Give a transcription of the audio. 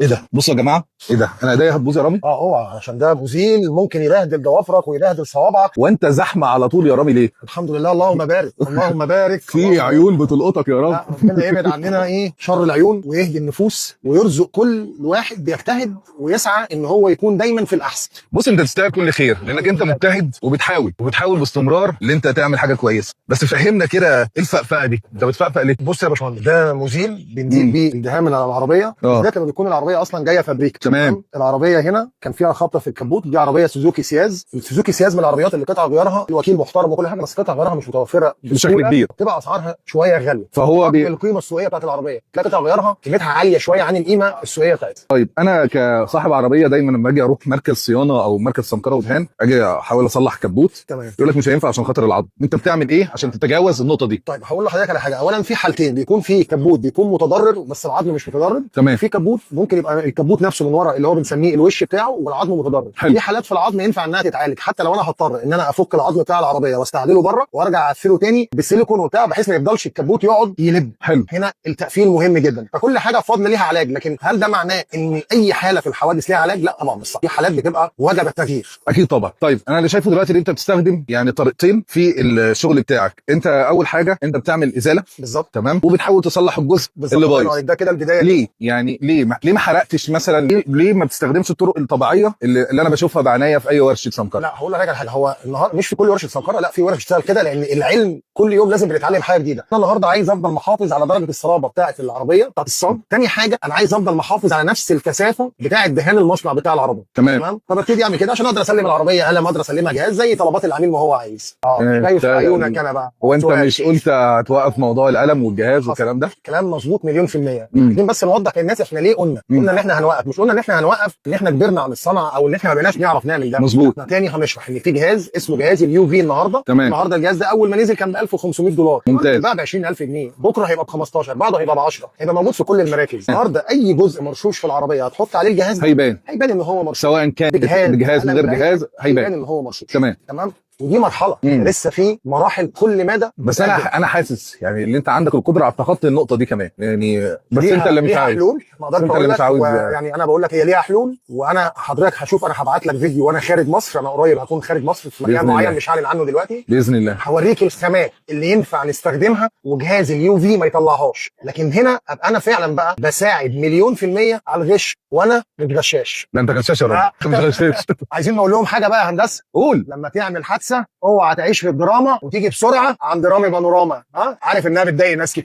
ايه ده؟ بصوا يا جماعه، ايه ده؟ انا ايديا هتبوظ يا رامي. اوعى عشان ده مزيل ممكن يبهدل ضوافرك ويبهدل صوابعك. وانت زحمه على طول يا رامي ليه؟ الحمد لله، اللهم بارك اللهم بارك. في اللهم بارك. عيون بتلقطك يا رامي. لا، ربنا يبعد عننا شر العيون ويهدي النفوس ويرزق كل واحد بيجتهد ويسعى ان هو يكون دايما في الاحسن. بص، انت تستاهل كل خير لانك انت مجتهد وبتحاول باستمرار ان انت تعمل حاجه كويسه. بس فهمنا كده ايه الفقفقه دي؟ انت بتفقفق ليه؟ بص يا باشمهندس، ده مزيل بنزيل بيه الدهان من على العربيه. ده لما بيكون العربيه اصلا جايه فابريك. تمام. العربيه هنا كان فيها خبطه في الكبوت. دي عربيه سوزوكي سياز. السوزوكي سياز من العربيات اللي قطع غيارها الوكيل محترم وكل حاجه، بس قطع غيارها مش متوفره بشكل كبير، بتبقى اسعارها شويه غاليه. فهو القيمه السوقيه بتاعت العربيه تلاقي قطع غيارها قيمتها عاليه شويه عن القيمه السوقيه بتاعتها. طيب انا كصاحب عربيه دايما لما اجي اروح مركز صيانه او مركز سمكره ودهان اجي احاول اصلح كبوت، تمام، يقول لك مش هينفع عشان خاطر العظم. انت بتعمل ايه عشان تتجاوز النقطه دي؟ طيب هقول لحضرتك على حاجه. اولا في حالتين، بيكون في كبوت بيكون متضرر بس العظم مش متضرر. تمام. في كبوت ممكن يبقى الكبوت نفسه من ورا اللي هو بنسميه الوش بتاعه والعظم متضرر. حلو. في حالات في العظم ينفع انها تتعالج، حتى لو انا هضطر ان انا افك العظم بتاع العربيه واستعدله بره وارجع اقفله تاني بالسيليكون وبتاع بحيث ما يفضلش الكبوت يقعد يلب. حلو. هنا التقفيل مهم جدا. فكل حاجه بفضل ليها علاج، لكن هل ده معناه ان اي حاله في الحوادث ليها علاج؟ لا طبعا، مش صح. في حالات بتبقى وجب التغيير. اكيد طبعا. طيب انا اللي شايفه دلوقتي ان انت بتستخدم يعني طريقتين في الشغل بتاعك. انت اول حاجه انت بتعمل ازاله، بالظبط، تمام، وبتحاول تصلح الجزء اللي بايظ. ده كده البدايه. ليه يعني ليه ما حرقتش مثلا؟ ليه ما بتستخدمش الطرق الطبيعيه اللي انا بشوفها بعناية في اي ورشه سمكره؟ لا هقول لحضرتك على حاجه. هو النهارده مش في كل ورشه سمكره، لا في ورشه بتشتغل كده، لان العلم كل يوم لازم بنتعلم حاجه جديده. انا النهارده عايز افضل محافظ على درجه الصلابه بتاعه العربيه بتاعه الصاج. تاني حاجه انا عايز افضل محافظ على نفس الكثافه بتاعه دهان المصنع بتاع العربيه. تمام. فببتدي اعمل كده عشان اقدر اسلم العربيه، انا ما اقدر اسلمها جهاز زي طلبات العميل ما هو عايز. شايف عيونك انا بقى. هو انت مش قلت هتوقف موضوع القلم والجهاز والكلام ده؟ كلام مظبوط مليون في المية. عايزين بس نوضح للناس احنا ليه قلنا ان احنا هنوقف. مش قلنا ان احنا هنوقف ان احنا كبرنا عن الصنعه او ان احنا ما بقيناش نعرف نعمل ده. مظبوط. احنا تاني هنشرح ان في جهاز اسمه جهاز اليو في النهارده. تمام. النهارده الجهاز ده اول ما نزل كان ب 1500 دولار. ممتاز. بقى ب 20000 جنيه، بكره هيبقى ب 15، بعده هيبقى ب 10، هيبقى موجود في كل المراكز. النهارده اي جزء مرشوش في العربيه هتحط عليه الجهاز ده هيبان ان هو مرشوش، سواء كان بجهاز من غير جهاز هيبان ان هو مرشوش. تمام. ودي مرحله لسه في مراحل كل مدى. بس انا حاسس يعني ان انت عندك القدره على تخطي النقطه دي كمان يعني، بس انت اللي مش عاوز. حلول ما اقدرش اقول لك يعني انا بقول لك هي ليها حلول. وانا حضرتك هشوف، انا هبعت لك فيديو وانا خارج مصر. انا قريب هكون خارج مصر في مكان معين مش هعلن عنه دلوقتي باذن الله. هوريك الخامات اللي ينفع نستخدمها وجهاز اليو في ما يطلعهاش. لكن هنا ابقى انا فعلا بقى بساعد مليون في المية على الغش وانا مش غشاش. لا انت غشاش يا راجل، مش غشاش. عايزين نقول لهم حاجه بقى يا هندسه. قول. لما تعمل حادثه اوعى تعيش في الدراما وتيجي بسرعه عند رامي بانوراما. عارف انها بتضايق ناس كتير.